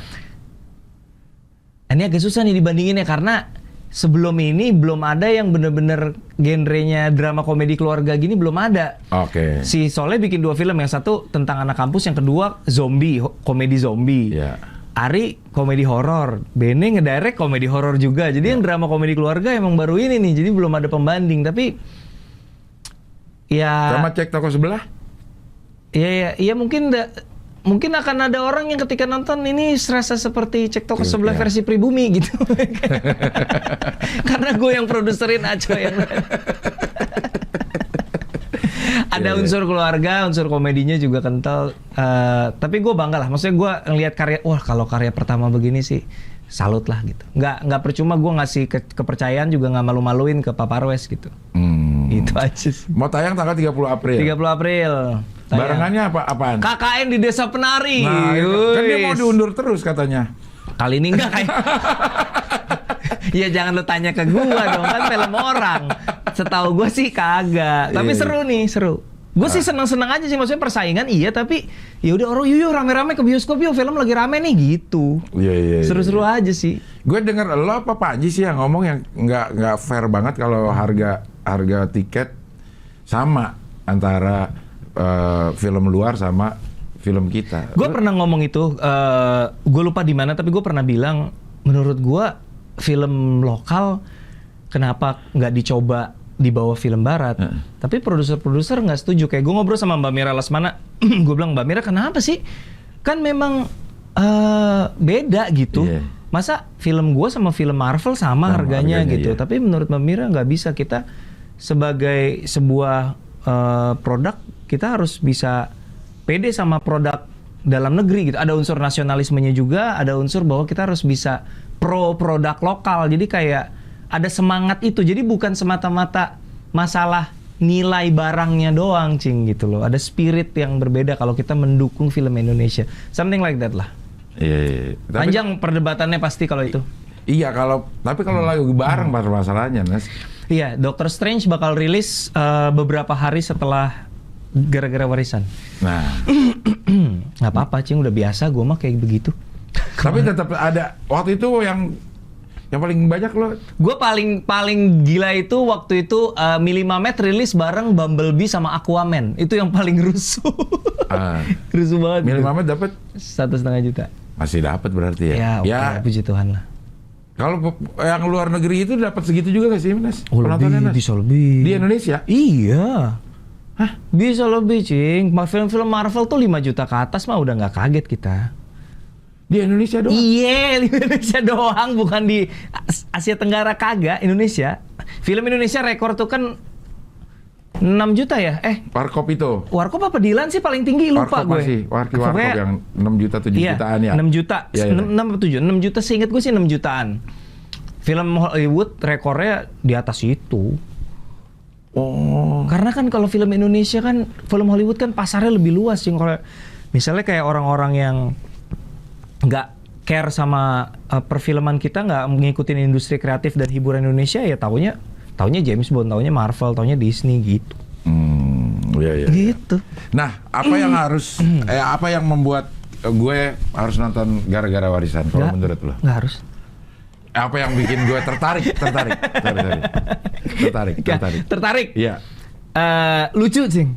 Ini agak susah nih dibandinginnya karena sebelum ini belum ada yang bener-bener genrenya drama komedi keluarga gini, belum ada. Oke. Si Soleh bikin 2 film, yang satu tentang anak kampus, yang kedua zombie, komedi zombie. Ya. Ari komedi horor, Bene ngedirect komedi horor juga. Jadi yang drama komedi keluarga emang baru ini nih, jadi belum ada pembanding. Tapi ya sama Cek Toko Sebelah? Iya mungkin akan ada orang yang ketika nonton ini serasa seperti Cek Toko Sebelah versi pribumi gitu. Karena gue yang produserin Aco yang ada unsur keluarga, unsur komedinya juga kental. Tapi gue bangga lah. Maksudnya gue ngelihat karya, wah kalau karya pertama begini sih salut lah gitu. Nggak percuma gue ngasih kepercayaan juga nggak malu-maluin ke Pak Parwes gitu. Itu aja sih. Mau tayang tanggal 30 April. 30 April. Barengannya apaan? KKN di Desa Penari. Nah, kan dia mau diundur terus katanya. Kali ini enggak kayak. Ya jangan lu tanya ke gua dong, kan film orang. Setahu gua sih kagak. Tapi seru nih, seru. Gue sih seneng-seneng aja sih, maksudnya persaingan iya, tapi ya udah orang yuk rame-rame ke bioskop yuk, film lagi rame nih gitu. Iya. Seru-seru aja sih. Gue denger lo apa Panji sih yang ngomong yang nggak fair banget kalau harga tiket sama antara film luar sama film kita. Gue pernah ngomong itu, gue lupa di mana, tapi gue pernah bilang menurut gue film lokal kenapa nggak dicoba di bawah film barat. Tapi produser-produser nggak setuju. Kayak gue ngobrol sama Mbak Mira Lesmana, gue bilang, Mbak Mira kenapa sih? Kan memang beda gitu. Masa film gue sama film Marvel sama harganya gitu. Tapi menurut Mbak Mira nggak bisa. Kita sebagai sebuah produk, kita harus bisa pede sama produk dalam negeri gitu. Ada unsur nasionalismenya juga, ada unsur bahwa kita harus bisa pro produk lokal. Jadi kayak ada semangat itu. Jadi bukan semata-mata masalah nilai barangnya doang, Cing, gitu loh. Ada spirit yang berbeda kalau kita mendukung film Indonesia. Something like that lah. Iya. Panjang perdebatannya pasti kalau itu. Iya, tapi kalau lagi bareng masalahnya, Nes. Iya, Doctor Strange bakal rilis beberapa hari setelah gara-gara warisan. Nah, nggak apa-apa, Cing, udah biasa gue mah kayak begitu. Tapi tetap ada waktu itu yang paling banyak lo. Gue paling gila itu waktu itu Mili Mamet rilis bareng Bumblebee sama Aquaman. Itu yang paling rusuh. Rusuh banget. Mili Mamet dapat 1,5 juta. Masih dapat berarti ya. Ya, puji Tuhan lah. Kalau yang luar negeri itu dapat segitu juga gak sih, Nes? Bisa lebih. Di Indonesia? Iya. Hah? Bisa lebih, Cing. Film-film Marvel tuh 5 juta ke atas mah udah nggak kaget kita. Di Indonesia doang? Iya, di Indonesia doang, bukan di Asia Tenggara kagak, Indonesia. Film Indonesia rekor tuh kan 6 juta ya? Warkop itu? Warkop apa Dilan sih paling tinggi, lupa Warkop gue. Warkop yang 6 juta, 7 jutaan ya? 6 juta, 6 juta seingat gue sih 6 jutaan. Film Hollywood rekornya di atas itu. Oh. Karena kan kalau film Indonesia kan, film Hollywood kan pasarnya lebih luas sih. Kalau misalnya kayak orang-orang yang nggak care sama perfilman kita, nggak ngikutin industri kreatif dan hiburan Indonesia, ya taunya James Bond, taunya Marvel, taunya Disney gitu. Iya. Gitu. Nah, apa yang harus, apa yang membuat gue harus nonton gara-gara warisan? Kalau menurut lo? Nggak harus. Apa yang bikin gue tertarik? Tertarik. Iya. Lucu, Cing.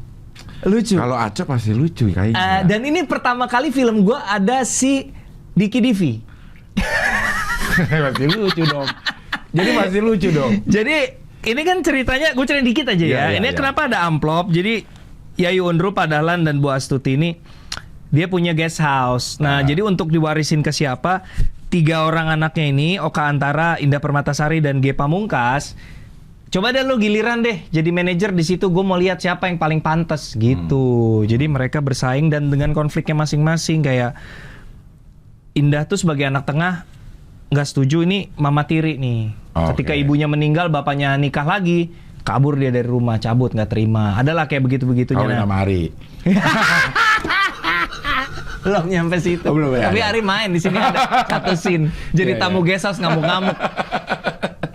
Lucu. Kalau Aca pasti lucu kayaknya. Dan ini pertama kali film gue ada si Diki Divi. Masih lucu dong. Jadi ini kan ceritanya, gue ceritain dikit aja ya. Ini kenapa ada amplop. Jadi Yayu Unrup, Pak Dahlan dan Bu Astuti ini Dia punya guest house. Nah, jadi untuk diwarisin ke siapa? 3 orang anaknya ini, Oka Antara, Indah Permatasari, dan Ge Pamungkas. Coba deh lu giliran deh jadi manajer di situ. Gue mau lihat siapa yang paling pantas gitu. Jadi mereka bersaing dan dengan konfliknya masing-masing. Kayak Indah tuh sebagai anak tengah nggak setuju ini mama tiri nih. Ketika ibunya meninggal, bapaknya nikah lagi, kabur dia dari rumah, cabut, nggak terima. Adalah kayak begitu-begitunya. Kawin sama Ari. Belum nyampe situ. Belum, ya, tapi Ari main di sini ada satu scene. Jadi tamu guest house ngamuk-ngamuk.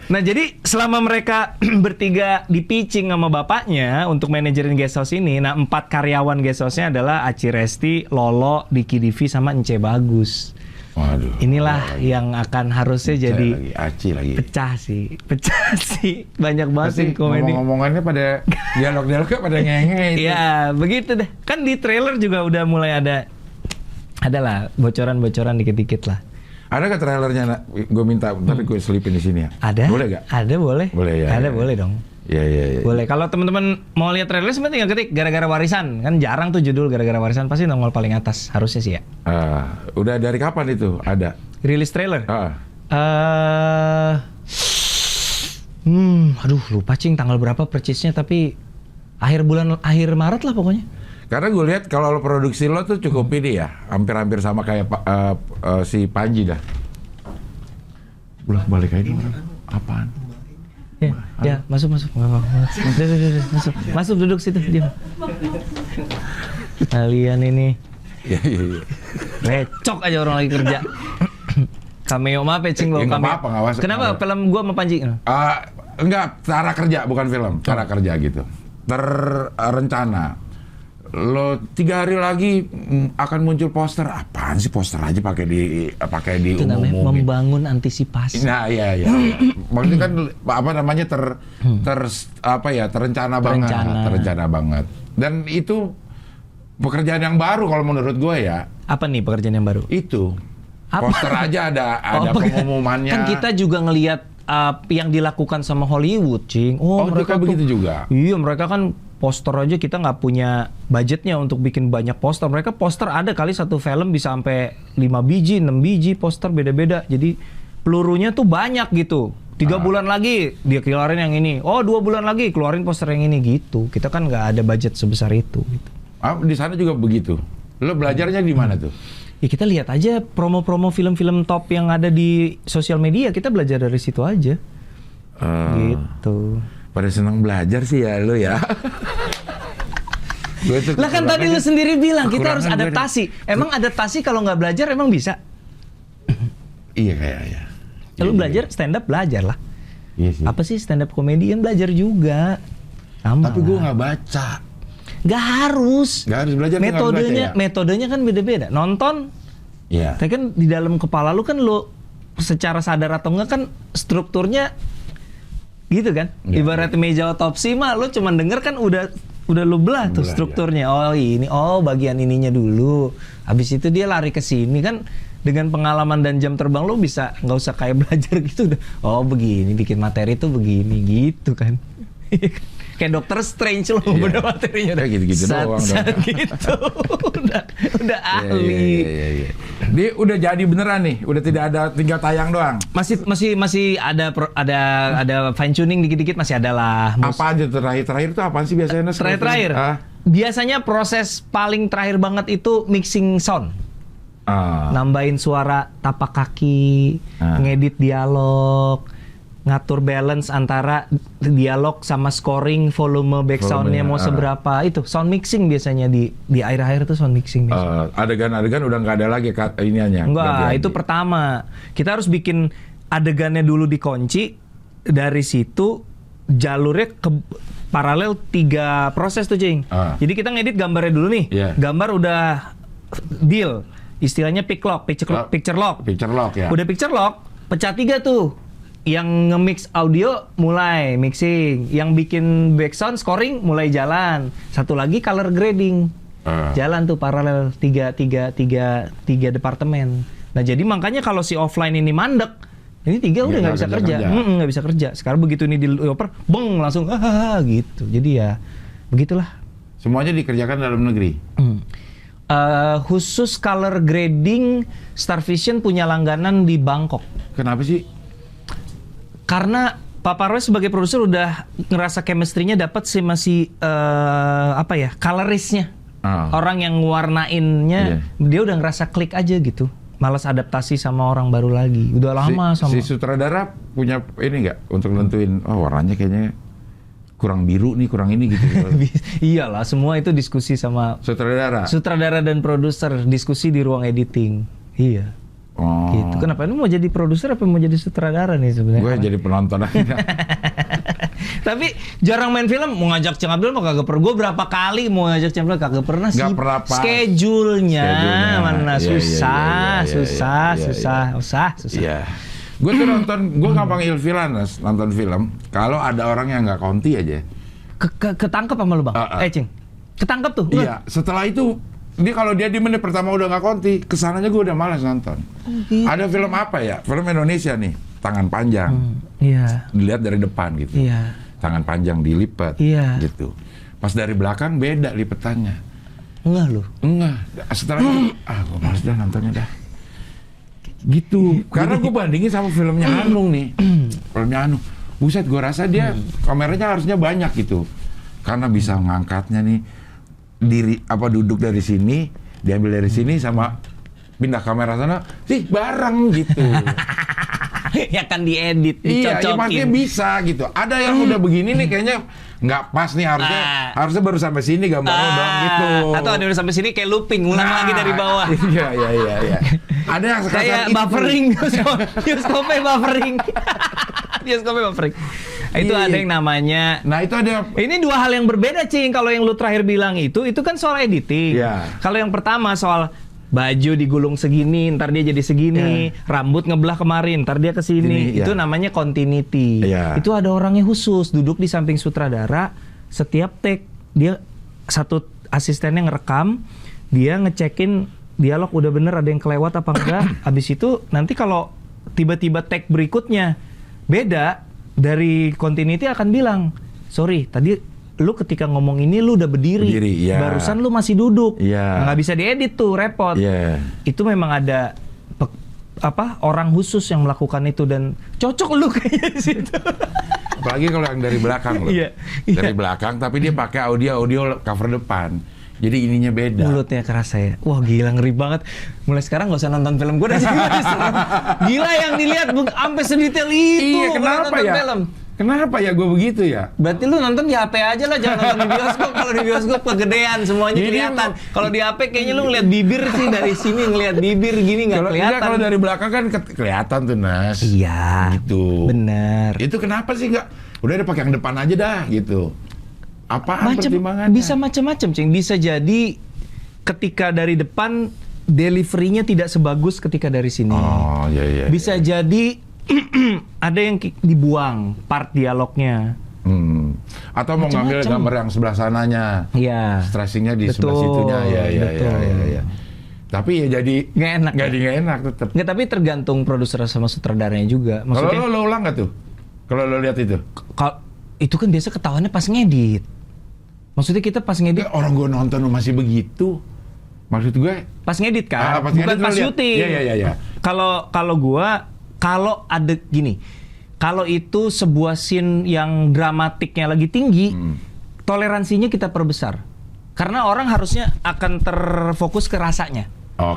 Nah, jadi selama mereka bertiga di-pitching sama bapaknya untuk manajerin guest house ini, nah 4 karyawan guest house-nya adalah Aci Resti, Lolo, Diki Divi, sama Ence Bagus. Waduh. Inilah yang akan harusnya jadi Aci lagi. Pecah sih. Banyak banget sih komedi. Ngomong-ngomongannya pada dialog-dialognya pada ngenge itu. Iya, begitu deh. Kan di trailer juga udah mulai adalah bocoran-bocoran dikit-dikit lah. Ada ke trailernya? Gue minta, tapi gue selipin di sini ya. Ada. Boleh gak? Ada, boleh. Boleh ya. Ada, boleh dong. Iya. Boleh. Kalau teman-teman mau lihat trailer sebenarnya tinggal ketik gara-gara warisan. Kan jarang tuh judul gara-gara warisan, pasti nongol paling atas harusnya sih ya. Udah dari kapan itu ada? Rilis trailer? Aduh lupa cing tanggal berapa percisnya, tapi akhir Maret lah pokoknya. Karena gue lihat kalau produksi lo tuh cukup ini ya, hampir-hampir sama kayak si Panji dah. Bolak-balik aja orang. Apaan? Ya, masuk. Masuk duduk situ, diam. Kalian ini. Iya. Recok aja orang lagi kerja. Cameo maaf ya, cing lo cameo. Apa-apa, kenapa film gua sama Panji? Enggak, cara kerja bukan film, cara kerja gitu. Terencana. Lo 3 hari lagi akan muncul poster. Apaan sih poster aja pakai di itu namanya membangun antisipasi. Nah, iya. Maksudnya kan apa namanya terencana banget. Dan itu pekerjaan yang baru kalau menurut gue ya. Apa nih pekerjaan yang baru? Itu. Poster aja ada pengumumannya. Kan kita juga ngelihat yang dilakukan sama Hollywood, cing. Mereka begitu juga. Iya, mereka kan poster aja kita nggak punya budgetnya untuk bikin banyak poster. Mereka poster ada kali satu film bisa sampai 5 biji, 6 biji poster beda-beda. Jadi pelurunya tuh banyak gitu. 3 bulan lagi dia keluarin yang ini. 2 bulan lagi keluarin poster yang ini gitu. Kita kan nggak ada budget sebesar itu. Gitu. Di sana juga begitu. Lo belajarnya di mana tuh? Ya kita lihat aja promo-promo film-film top yang ada di sosial media. Kita belajar dari situ aja. Gitu. Pada senang belajar sih ya lo ya. Lah kan tadi lu sendiri bilang kita harus adaptasi. Emang adaptasi kalau nggak belajar emang bisa? Iya kayaknya. Kalau belajar stand up belajar lah. Iya sih. Apa sih stand up comedian belajar juga. Sama. Tapi gue nggak baca. Gak harus belajar. Metodenya kan beda-beda. Nonton. Iya. Tapi kan di dalam kepala lu kan lu secara sadar atau enggak kan strukturnya gitu kan. Ibarat meja otopsi mah lu cuma denger kan udah lu belah tuh strukturnya. Ya. Bagian ininya dulu. Habis itu dia lari ke sini kan. Dengan pengalaman dan jam terbang lu bisa nggak usah kayak belajar gitu udah. Begini bikin materi tuh begini gitu kan. Kayak Dr. Strange loh, udah materinya udah gitu-gitu doang. Gitu. udah ahli. Iya. Dia udah jadi beneran nih, udah tidak ada tinggal tayang doang. Masih ada fine tuning dikit-dikit masih ada lah. Apa aja terakhir tuh apaan sih biasanya? Terakhir. Biasanya proses paling terakhir banget itu mixing sound. Nambahin suara tapak kaki, ngedit dialog, ngatur balance antara dialog sama scoring, volume backsoundnya mau seberapa, itu sound mixing biasanya di akhir-akhir itu sound mixing biasanya. Adegan-adegan udah nggak ada lagi iniannya. Enggak, itu pertama. Kita harus bikin adegannya dulu dikunci, dari situ jalurnya ke paralel 3 proses tuh, Cing. Jadi kita ngedit gambarnya dulu nih. Gambar udah deal, istilahnya picture lock ya. Udah picture lock, pecah 3 tuh. Yang nge-mix audio mulai mixing, yang bikin background scoring mulai jalan. Satu lagi color grading. Jalan tuh paralel 3 departemen. Nah, jadi makanya kalau si offline ini mandek, ini 3 udah nggak bisa kerja. Nggak bisa kerja. Sekarang begitu ini dioper, beng langsung gitu. Jadi ya begitulah. Semuanya dikerjakan dalam negeri. Khusus color grading, Starvision punya langganan di Bangkok. Kenapa sih? Karena Papa Roy sebagai produser udah ngerasa chemistry-nya dapat sih, masih colorisnya. Orang yang warnainnya, dia udah ngerasa klik aja gitu. Malas adaptasi sama orang baru lagi. Udah lama si sutradara punya ini nggak untuk nentuin, warnanya kayaknya kurang biru nih, kurang ini gitu. Iyalah, semua itu diskusi sama sutradara dan produser, diskusi di ruang editing. Iya. Gitu. Kenapa ini mau jadi produser apa mau jadi sutradara nih sebenarnya? Gue jadi penonton aja. Tapi jarang main film, mau ngajak Ceng Abdul mah kagak pernah. Gue berapa kali mau ngajak Ceng Abdul kagak pernah sih. Gak pernah pas. Schedule-nya mana susah. Iya. Gue tuh gue gampang ilfilan nonton film kalau ada orang yang nggak konti aja. Ketangkep sama lu bang? Ceng, ketangkep tuh? Iya. Setelah itu kalau dia di menit pertama udah nggak konti, kesananya gue udah malas nonton. Ada film apa ya? Film Indonesia nih, Tangan Panjang. Iya. Dilihat dari depan gitu. Iya. Tangan panjang dilipat. Iya. Gitu. Pas dari belakang beda lipetannya. Enggak lu? Enggak. Setelah itu, gue malas dah nontonnya dah. Gitu. Karena gue bandingin sama filmnya Hanung nih. Filmnya Hanung. Buset, gue rasa dia kameranya harusnya banyak gitu. Karena bisa ngangkatnya nih. Duduk dari sini, diambil dari sini sama pindah kamera sana, sih bareng gitu. Ya kan diedit, dicocokin. Iya, maksudnya bisa gitu. Ada yang udah begini nih kayaknya nggak pas nih, harusnya baru sampai sini gambarnya dong gitu. Atau ada udah sampai sini kayak looping, ulang lagi dari bawah. Iya. Ada yang kayak buffering, bioskopnya buffering. Itu ada yang namanya. Nah itu ada. Ini dua hal yang berbeda, Cing. Kalau yang lu terakhir bilang itu kan soal editing. Kalau yang pertama soal baju digulung segini, ntar dia jadi segini, rambut ngebelah kemarin, ntar dia kesini. Itu namanya continuity. Itu ada orangnya khusus duduk di samping sutradara. Setiap take dia satu asistennya ngerekam, dia ngecekin dialog udah bener, ada yang kelewat apa enggak. Abis itu nanti kalau tiba-tiba take berikutnya beda dari continuity akan bilang, sorry tadi lu ketika ngomong ini lu udah berdiri barusan lu masih duduk, nggak bisa diedit tuh, repot. Itu memang ada orang khusus yang melakukan itu dan cocok lu kayaknya di situ. Apalagi kalau yang dari belakang loh, dari belakang tapi dia pakai audio cover depan. Jadi ininya beda. Mulutnya kerasa ya. Wah gila, ngeri banget. Mulai sekarang gak usah nonton film gue dah. Gila yang dilihat sampai sedetail itu. Iya, kenapa ya? Film. Kenapa ya gue begitu ya? Berarti lu nonton di HP aja lah, jangan nonton di bioskop. Kalau di bioskop kegedean semuanya kelihatan. Kalau di HP kayaknya lu ngeliat bibir sih, dari sini ngeliat bibir gini nggak kelihatan. Kalau dari belakang kan kelihatan tuh, Nas. Iya. Gitu. Bener. Itu kenapa sih nggak? Udah pakai yang depan aja dah gitu. Apaan pertimbangannya? Bisa macam-macam, Cing. Bisa jadi ketika dari depan delivery-nya tidak sebagus ketika dari sini. Oh, iya. Bisa jadi ada yang dibuang part dialognya. Atau mau ngambil gambar yang sebelah sananya. Iya. Stressingnya di sebelah situnya. Iya. Tapi ya jadi nggak enak. Nggak enak tetap. Nggak, tapi tergantung produser sama sutradaranya juga. Maksudnya, kalau lo ulang nggak tuh? Kalau lo lihat itu? Itu kan biasa ketahuannya pas ngedit. Maksudnya kita pas ngedit. Orang gue nonton masih begitu. Maksud gue pas ngedit kan, pas bukan pas syuting. Iya. Kalau gue, kalau ada gini, kalau itu sebuah scene yang dramatiknya lagi tinggi, toleransinya kita perbesar. Karena orang harusnya akan terfokus ke rasanya.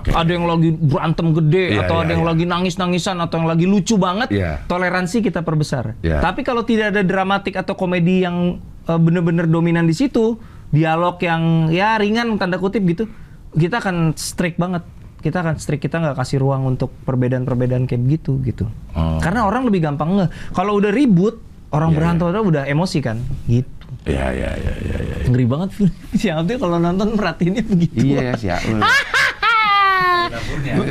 Ada yang lagi berantem gede, atau ada yang lagi nangis-nangisan, atau yang lagi lucu banget, toleransi kita perbesar. Tapi kalau tidak ada dramatik atau komedi yang bener-bener dominan di situ, dialog yang ya ringan tanda kutip gitu, kita akan strict banget. Kita nggak kasih ruang untuk perbedaan-perbedaan kayak gitu. Karena orang lebih gampang kalau udah ribut, orang berantem udah emosi kan, gitu. Iya. Ngeri banget film. Siapa tuh kalau nonton perhatiinnya begitu. Iya, siapa.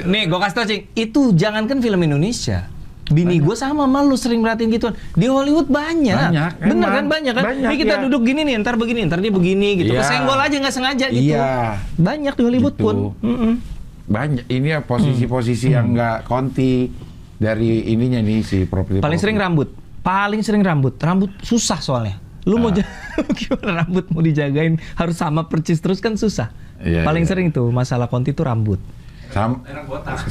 Nih, gue kasih tau, Cing, itu jangankan film Indonesia. Bini gue sama lu sering merhatiin gituan. Di Hollywood banyak. Bener kan, banyak kan? Ini kita duduk gini nih, ntar begini, ntar dia begini gitu. Kesenggol aja nggak sengaja gitu. Banyak di Hollywood gitu. Pun. Banyak. Ini posisi-posisi yang nggak konti dari ininya nih si properti. Paling sering rambut. Rambut susah soalnya. Lu mau gimana rambut mau dijagain harus sama percis terus kan susah. Paling sering tuh masalah Konti tuh rambut.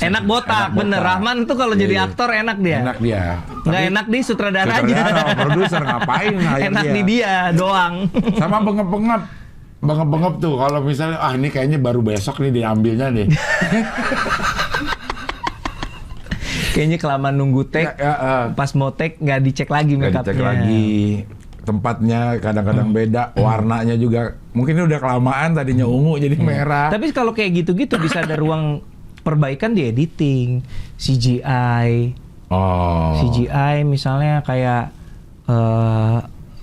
Enak botak, bener. Rahman tuh kalau jadi aktor enak dia. Enak dia. Nggak enak di sutradaranya. Produser ngapain? Enak di dia doang. Sama bengep-bengep tuh kalau misalnya ini kayaknya baru besok nih diambilnya nih. Kayaknya kelamaan nunggu take, pas mau take nggak dicek lagi make-upnya. Nggak dicek lagi. Tempatnya kadang-kadang beda, warnanya juga mungkin udah kelamaan tadinya ungu jadi merah. Tapi kalau kayak gitu-gitu bisa ada ruang perbaikan di editing, CGI. CGI misalnya kayak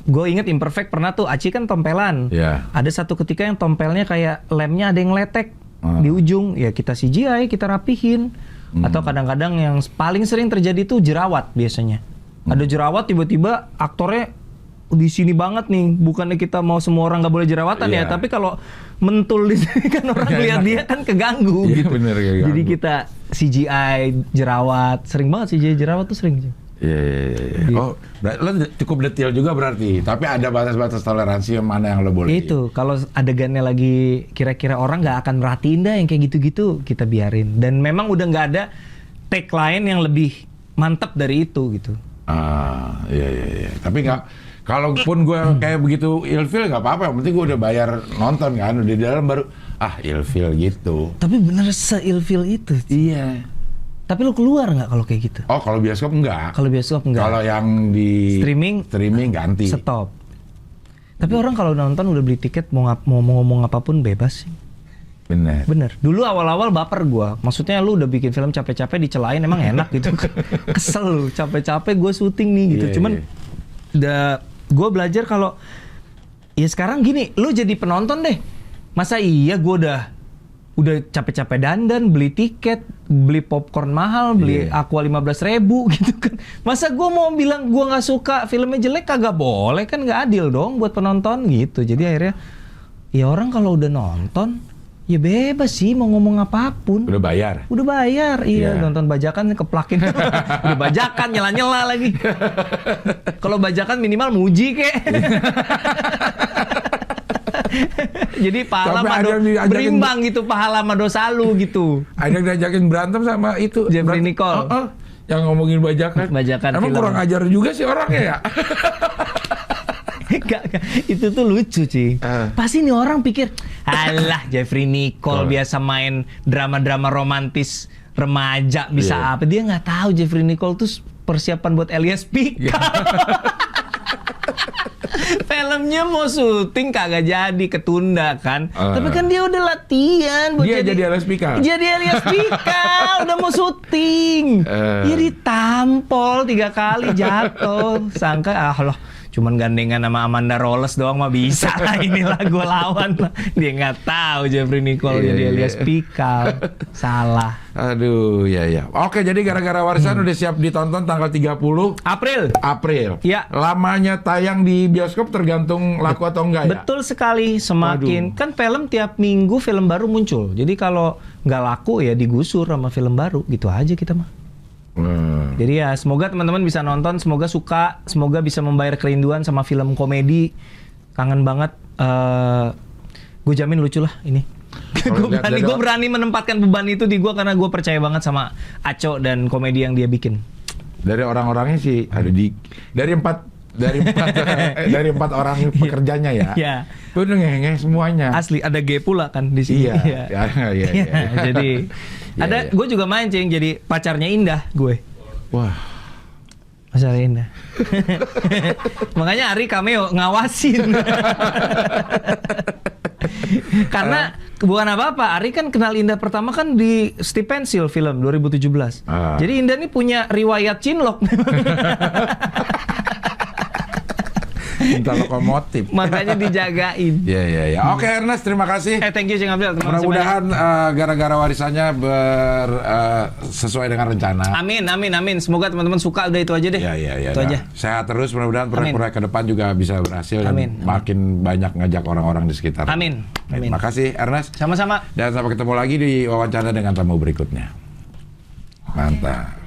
gue inget Imperfect pernah tuh Aci kan tompelan. Ada satu ketika yang tompelnya kayak lemnya ada yang letek di ujung, ya kita CGI, kita rapihin. Atau kadang-kadang yang paling sering terjadi tuh jerawat biasanya. Ada jerawat tiba-tiba aktornya di sini banget nih, bukannya kita mau semua orang nggak boleh jerawatan ya, tapi kalau mentul di sini kan orang lihat dia kan keganggu gitu. Bener, keganggu. Jadi kita CGI jerawat, sering banget CGI jerawat tuh sering. Iya. Oh, lo cukup detail juga berarti, tapi ada batas-batas toleransi yang mana yang lo boleh. Itu kalau adegannya lagi kira-kira orang nggak akan merhatiin dah yang kayak gitu-gitu, kita biarin. Dan memang udah nggak ada take lain yang lebih mantap dari itu gitu. Iya. Tapi nggak. Kalaupun gue kayak begitu ilfil nggak apa-apa, yang penting gue udah bayar nonton kan, udah di dalam baru ilfil gitu. Tapi bener se-ilfil itu. Iya. Tapi lu keluar nggak kalau kayak gitu? Oh, kalau bioskop enggak. Kalau bioskop enggak. Kalau yang di streaming ganti. Stop. Tapi orang kalau nonton udah beli tiket mau ngomong apapun bebas sih. Bener. Dulu awal-awal baper gua. Maksudnya lu udah bikin film capek-capek dicelain emang enak gitu. Kesel lu, capek-capek gua syuting nih gitu. Cuman gue belajar kalau ya sekarang gini, lu jadi penonton deh. Masa iya gue udah capek-capek dandan, beli tiket, beli popcorn mahal, beli aqua 15.000 gitu kan. Masa gue mau bilang gue nggak suka filmnya jelek kagak boleh, kan nggak adil dong buat penonton gitu. Jadi akhirnya ya orang kalau udah nonton ya bebas sih mau ngomong apapun. Udah bayar, iya. Nonton bajakan keplakin. Udah bajakan nyela-nyela lagi. Kalau bajakan minimal muji kek. Jadi pahala berimbang gitu, pahala sama dosa lu gitu. Ada yang diajakin berantem sama itu Jeffrey Nicole. Yang ngomongin bajakan. Emang film. Kurang ajar juga sih orangnya ya. Gak, itu tuh lucu sih. Pasti nih orang pikir, alah Jeffrey Nicole biasa main drama-drama romantis remaja bisa apa? Dia nggak tahu Jeffrey Nicole tuh persiapan buat Elias Pikal. Filmnya mau syuting kagak jadi, ketunda kan. Tapi kan dia udah latihan buat jadi Elias Pikal. Jadi Elias Pikal udah mau syuting. Dia ditampol 3 kali jatuh. Sangka loh, cuman gandengan sama Amanda Rolles doang mah bisa lah, inilah gue lawan lah. Dia nggak tahu Jeffrey Nicole jadi Elias Pikal. Salah. Aduh, ya. Oke, jadi gara-gara warisan udah siap ditonton tanggal 30 April. Ya. Lamanya tayang di bioskop tergantung laku atau enggak ya? Betul sekali. Semakin kan film tiap minggu film baru muncul. Jadi kalau nggak laku ya digusur sama film baru. Gitu aja kita mah. Jadi ya semoga teman-teman bisa nonton, semoga suka, semoga bisa membayar kerinduan sama film komedi. Kangen banget. Gue jamin lucu lah ini. Gue berani menempatkan beban itu di gue karena gue percaya banget sama Aco dan komedi yang dia bikin. Dari orang-orangnya sih ada dari empat orang pekerjanya ya. Iya. Gue udah nge-nge semuanya. Asli ada G pula kan di sini. Iya. Jadi gue juga mancing jadi pacarnya Indah gue. Wah. Pacarnya Indah. Makanya Ari cameo ngawasin. Karena bukan apa-apa, Ari kan kenal Indah pertama kan di Steve Pencil film 2017. Jadi Indah ini punya riwayat cinlok. Minta lokomotif. Makanya dijagain. Iya. Oke Ernest, terima kasih. Thank you Cing Abdul. Mudah-mudahan gara-gara warisannya sesuai dengan rencana. Amin. Semoga teman-teman suka, udah itu aja deh. Iya. Itu aja. Sehat terus, mudah-mudahan proyek-proyek ke depan juga bisa berhasil dan makin banyak ngajak orang-orang di sekitar. Amin. Terima kasih Ernest. Sama-sama. Dan sampai ketemu lagi di wawancara dengan tamu berikutnya. Mantap.